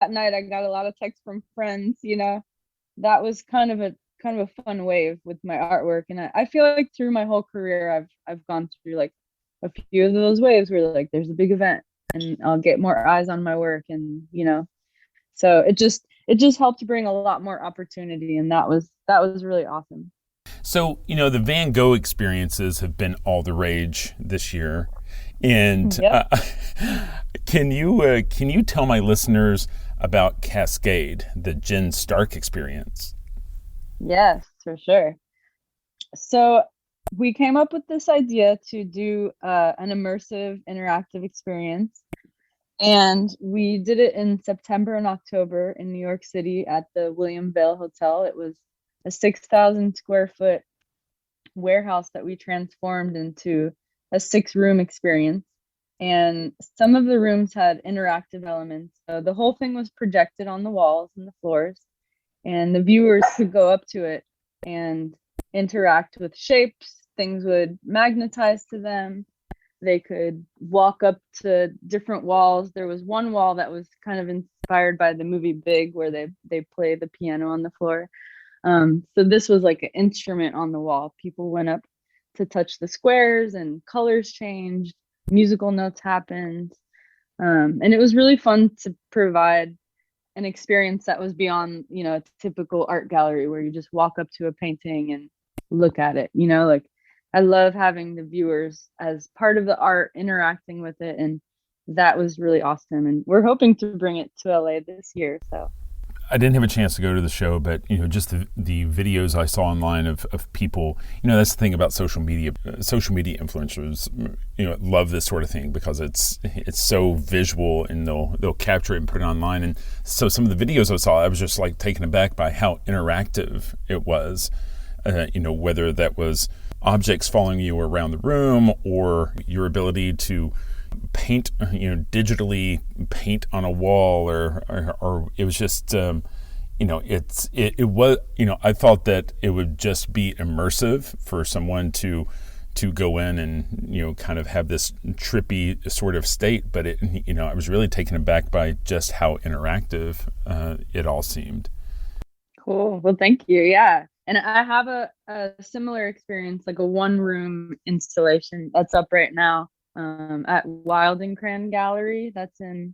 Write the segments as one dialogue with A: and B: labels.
A: that night I got a lot of texts from friends, that was kind of a fun wave with my artwork. And I feel like through my whole career I've gone through like a few of those waves where like there's a big event and I'll get more eyes on my work, and so it just helped bring a lot more opportunity, and that was really awesome.
B: So, the Van Gogh experiences have been all the rage this year. And
A: Yep.
B: can you tell my listeners about Cascade, the Jen Stark experience?
A: Yes, for sure. So we came up with this idea to do an immersive interactive experience, and we did it in September and October in New York City at the William Vale Hotel. It was a 6,000 square foot warehouse that we transformed into a 6-room experience. And some of the rooms had interactive elements. So the whole thing was projected on the walls and the floors, and the viewers could go up to it and interact with shapes. Things would magnetize to them. They could walk up to different walls. There was one wall that was kind of inspired by the movie Big, where they play the piano on the floor. So this was like an instrument on the wall. People went up to touch the squares, and colors changed, musical notes happened. And it was really fun to provide an experience that was beyond, a typical art gallery where you just walk up to a painting and look at it. Like I love having the viewers as part of the art, interacting with it, and that was really awesome. And we're hoping to bring it to LA this year. So
B: I didn't have a chance to go to the show, but just the videos I saw online of people. That's the thing about social media. Social media influencers, love this sort of thing because it's so visual, and they'll capture it and put it online. And so some of the videos I saw, I was just like taken aback by how interactive it was. Whether that was objects following you around the room, or your ability to paint, digitally paint on a wall, or it was just, it was, I thought that it would just be immersive for someone to go in and, kind of have this trippy sort of state. But I was really taken aback by just how interactive it all seemed.
A: cool. Well, thank you. Yeah. And I have a similar experience, like a 1-room installation that's up right now at Wilding Gallery. That's in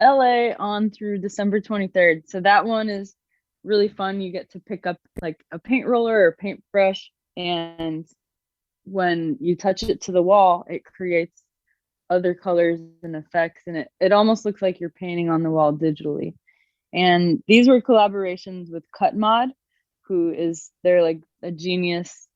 A: LA on through December 23rd. So that one is really fun. You get to pick up like a paint roller or paintbrush, and when you touch it to the wall, it creates other colors and effects, and it almost looks like you're painting on the wall digitally. And these were collaborations with CutMod, they're like a genius,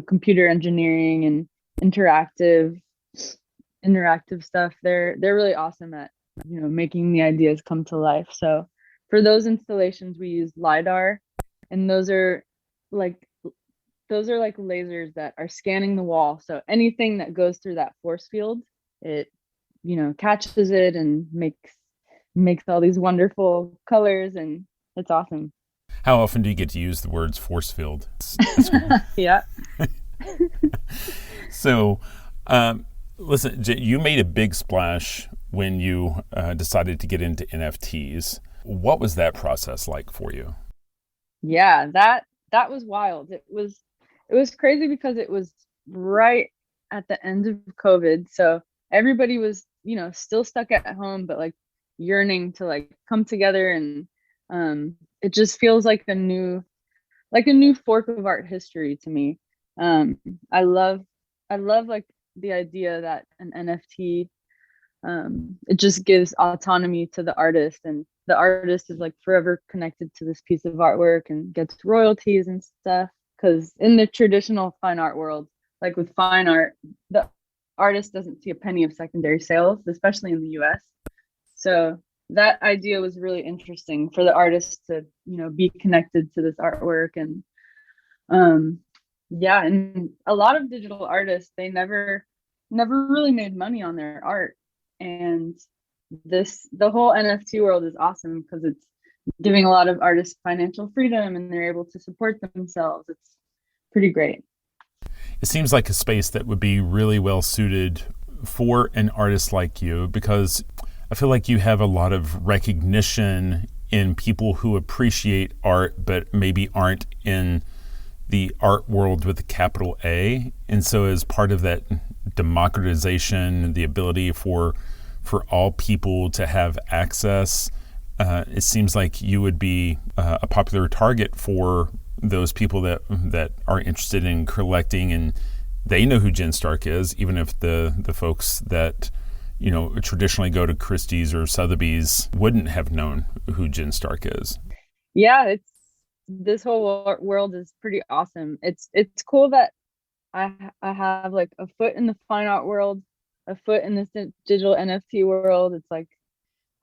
A: computer engineering and interactive stuff. They're really awesome at, making the ideas come to life. So for those installations we use LiDAR, and those are like lasers that are scanning the wall. So anything that goes through that force field, it, catches it and makes all these wonderful colors, and it's awesome.
B: How often do you get to use the words force field? It's
A: Yeah.
B: So, listen, you made a big splash when you decided to get into NFTs. What was that process like for you?
A: Yeah, that was wild. It was crazy because it was right at the end of COVID. So everybody was, still stuck at home, but like yearning to like come together, and it just feels like a new fork of art history to me. Um, I love like the idea that an NFT, it just gives autonomy to the artist, and the artist is like forever connected to this piece of artwork and gets royalties and stuff. Because in the traditional fine art world, like with fine art, the artist doesn't see a penny of secondary sales, especially in the US. So that idea was really interesting for the artist to, be connected to this artwork. And yeah, and a lot of digital artists, they never really made money on their art. And the whole NFT world is awesome because it's giving a lot of artists financial freedom, and they're able to support themselves. It's pretty great.
B: It seems like a space that would be really well suited for an artist like you because I feel like you have a lot of recognition in people who appreciate art, but maybe aren't in the art world with a capital A. And so as part of that democratization, the ability for all people to have access, it seems like you would be a popular target for those people that are interested in collecting, and they know who Jen Stark is, even if the folks that traditionally go to Christie's or Sotheby's wouldn't have known who Jen Stark is.
A: Yeah, this whole world is pretty awesome. It's cool that I have like a foot in the fine art world, a foot in this digital NFT world. It's like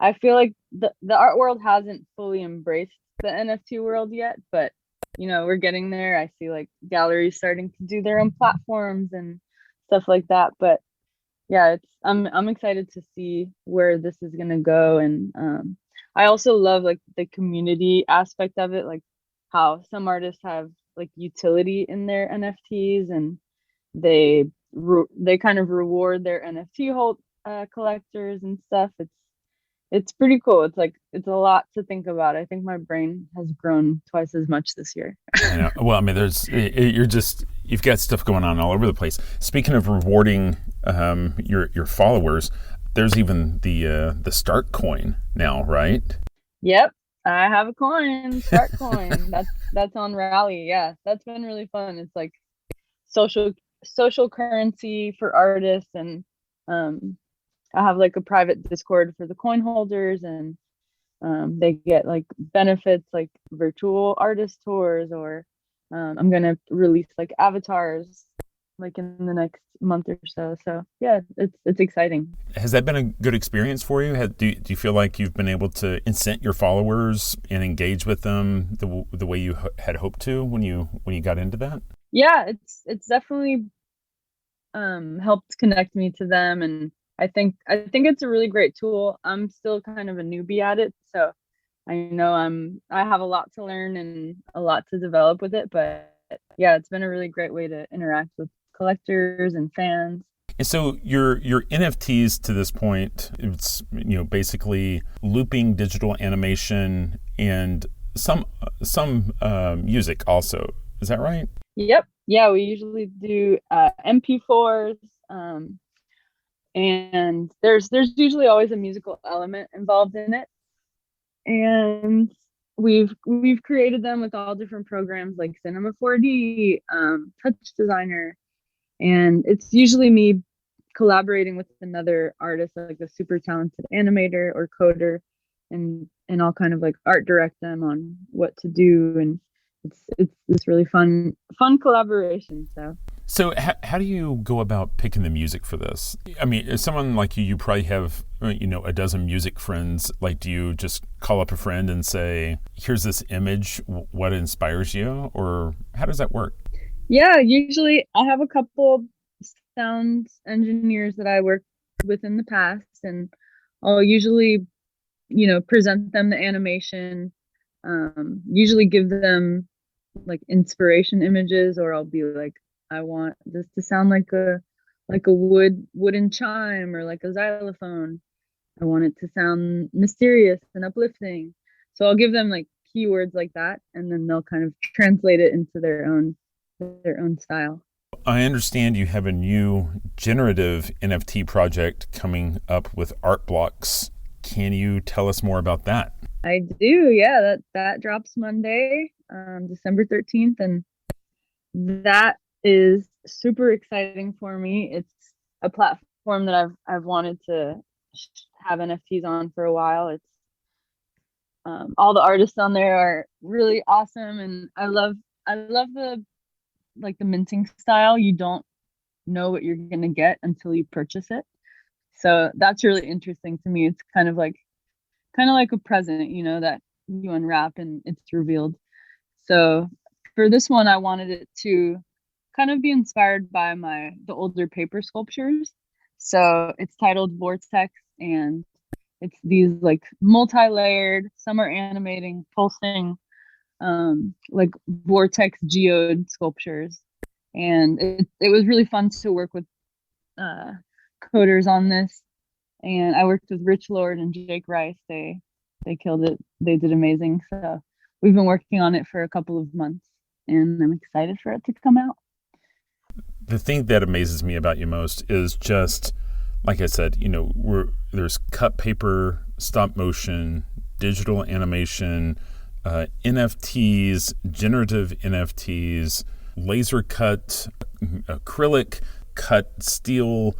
A: I feel like the art world hasn't fully embraced the NFT world yet, but we're getting there. I see like galleries starting to do their own platforms and stuff like that. But yeah, I'm excited to see where this is gonna go. And I also love like the community aspect of it, like how some artists have like utility in their NFTs, and they kind of reward their NFT collectors and stuff. It's pretty cool. It's a lot to think about. I think my brain has grown twice as much this year.
B: I know. Well, I mean, you've got stuff going on all over the place. Speaking of rewarding your followers, there's even the Stark coin now, right?
A: Yep, I have a coin, Stark coin. That's on Rally. Yeah, that's been really fun. It's like social currency for artists, and I have like a private Discord for the coin holders, and they get like benefits like virtual artist tours, or I'm gonna release like avatars like in the next month or so. So yeah, it's exciting.
B: Has that been a good experience for you? Do you feel like you've been able to incent your followers and engage with them the way you had hoped to when you got into that?
A: Yeah, it's definitely helped connect me to them, and I think it's a really great tool. I'm still kind of a newbie at it, so I know I have a lot to learn and a lot to develop with it, but yeah, it's been a really great way to interact with collectors and fans.
B: And so your NFTs to this point, it's basically looping digital animation and some music also. Is that right?
A: Yep. Yeah, we usually do MP4s, and there's usually always a musical element involved in it. And we've created them with all different programs like Cinema 4D, Touch Designer, and it's usually me collaborating with another artist, like a super talented animator or coder, and I'll kind of like art direct them on what to do, and it's this really fun collaboration.
B: So how do you go about picking the music for this? I mean, as someone like you probably have, a dozen music friends. Like, do you just call up a friend and say, here's this image, what inspires you? Or how does that work?
A: Yeah, usually I have a couple sound engineers that I worked with in the past, and I'll usually, present them the animation, usually give them like inspiration images, or I'll be like, I want this to sound like a wooden chime or like a xylophone. I want it to sound mysterious and uplifting. So I'll give them like keywords like that, and then they'll kind of translate it into their own style.
B: I understand you have a new generative NFT project coming up with art blocks. Can you tell us more about that?
A: I do, yeah. That drops Monday, December 13th, and that is super exciting for me. It's a platform that I've wanted to have NFTs on for a while. It's all the artists on there are really awesome, and I love the minting style. You don't know what you're gonna get until you purchase it. So that's really interesting to me. It's kind of like a present, that you unwrap and it's revealed. So for this one, I wanted it to kind of be inspired by the older paper sculptures. So it's titled Vortex, and it's these like multi-layered, some are animating, pulsing, like vortex geode sculptures. And it was really fun to work with coders on this. and I worked with Rich Lord and Jake Rice. They killed it. They did amazing. So we've been working on it for a couple of months, and I'm excited for it to come out.
B: The thing that amazes me about you most is just, like I said, there's cut paper, stop motion, digital animation, NFTs, generative NFTs, laser cut, acrylic cut steel,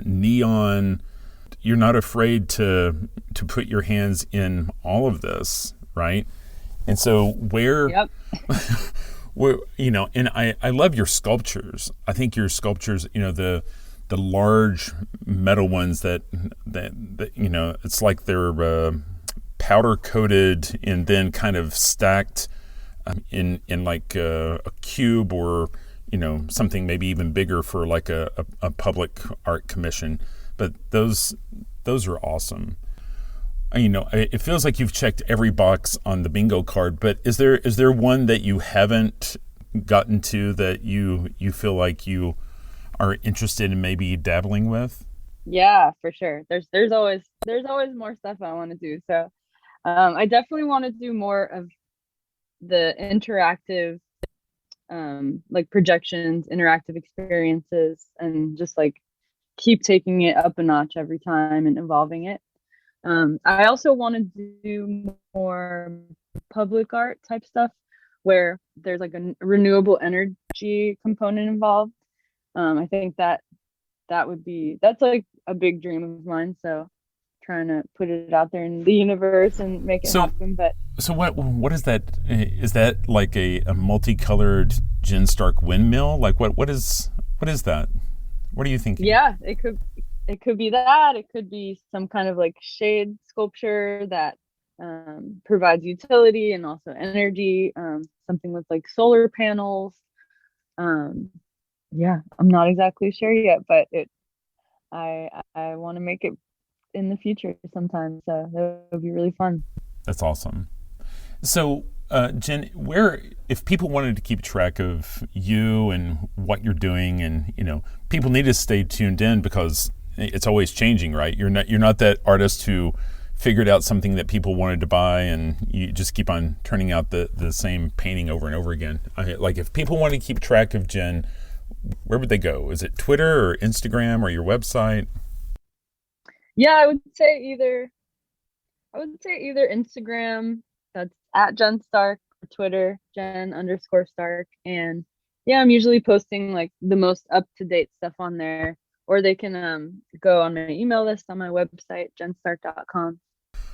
B: neon. You're not afraid to put your hands in all of this, right? And so
A: Yep.
B: and I love your sculptures. I think your sculptures, the large metal ones that it's like they're powder coated and then kind of stacked in like a cube, or something maybe even bigger for like a public art commission. But those are awesome. It feels like you've checked every box on the bingo card, but is there one that you haven't gotten to that you feel like you are interested in maybe dabbling with?
A: Yeah, for sure. There's always more stuff I want to do. So I definitely want to do more of the interactive like projections, interactive experiences, and just like keep taking it up a notch every time and evolving it. I also want to do more public art type stuff where there's like a renewable energy component involved. I think that's like a big dream of mine. So trying to put it out there in the universe and make it happen. But
B: so what is that? Is that like a multicolored Jen Stark windmill? Like what is that? What are you thinking?
A: Yeah, it could be that. It could be some kind of like shade sculpture that provides utility and also energy. Something with like solar panels. Yeah, I'm not exactly sure yet, but I want to make it in the future sometime. So that would be really fun.
B: That's awesome. So, Jen, if people wanted to keep track of you and what you're doing, and people need to stay tuned in because it's always changing, right? You're not that artist who figured out something that people wanted to buy and you just keep on turning out the same painting over and over again. Like if people want to keep track of Jen, where would they go? Is it Twitter or Instagram or your website?
A: Yeah, I would say either Instagram, that's at Jen Stark, or Twitter, Jen_Stark. And yeah, I'm usually posting like the most up-to-date stuff on there. Or they can go on my email list on my website, jenstark.com.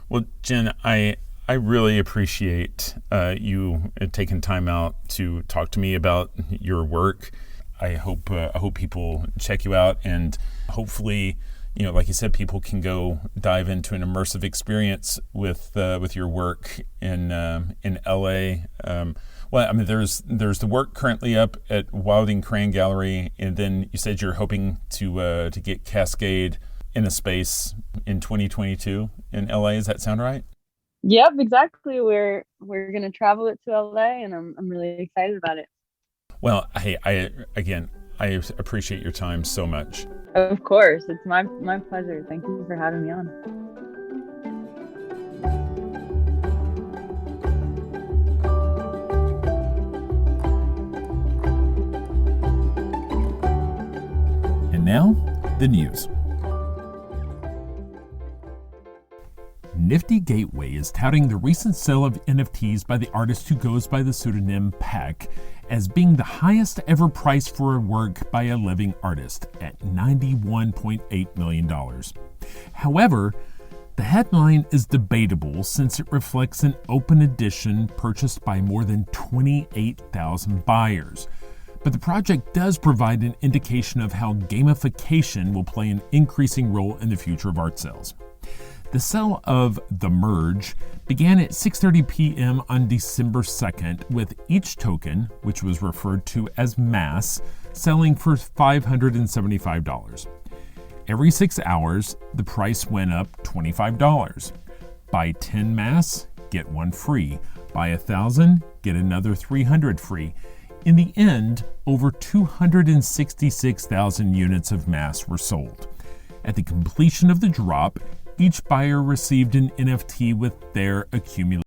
B: Well, Jen, I really appreciate you taking time out to talk to me about your work. I hope people check you out, and hopefully, like you said, people can go dive into an immersive experience with your work in LA. Well, I mean, there's the work currently up at Wilding Crane Gallery, and then you said you're hoping to get Cascade in a space in 2022 in LA. Does that sound right?
A: Yep, exactly. We're gonna travel it to LA, and I'm really excited about it.
B: Well, hey, I appreciate your time so much.
A: Of course, it's my pleasure. Thank you for having me on.
B: And now, the news.
C: Nifty Gateway is touting the recent sale of NFTs by the artist who goes by the pseudonym Peck as being the highest ever price for a work by a living artist at $91.8 million. However, the headline is debatable since it reflects an open edition purchased by more than 28,000 buyers. But the project does provide an indication of how gamification will play an increasing role in the future of art sales. The sale of The Merge began at 6:30 p.m. on December 2nd, with each token, which was referred to as mass, selling for $575. Every 6 hours, the price went up $25. Buy 10 mass, get one free. Buy 1,000, get another 300 free. In the end, over 266,000 units of mass were sold. At the completion of the drop, each buyer received an NFT with their accumulated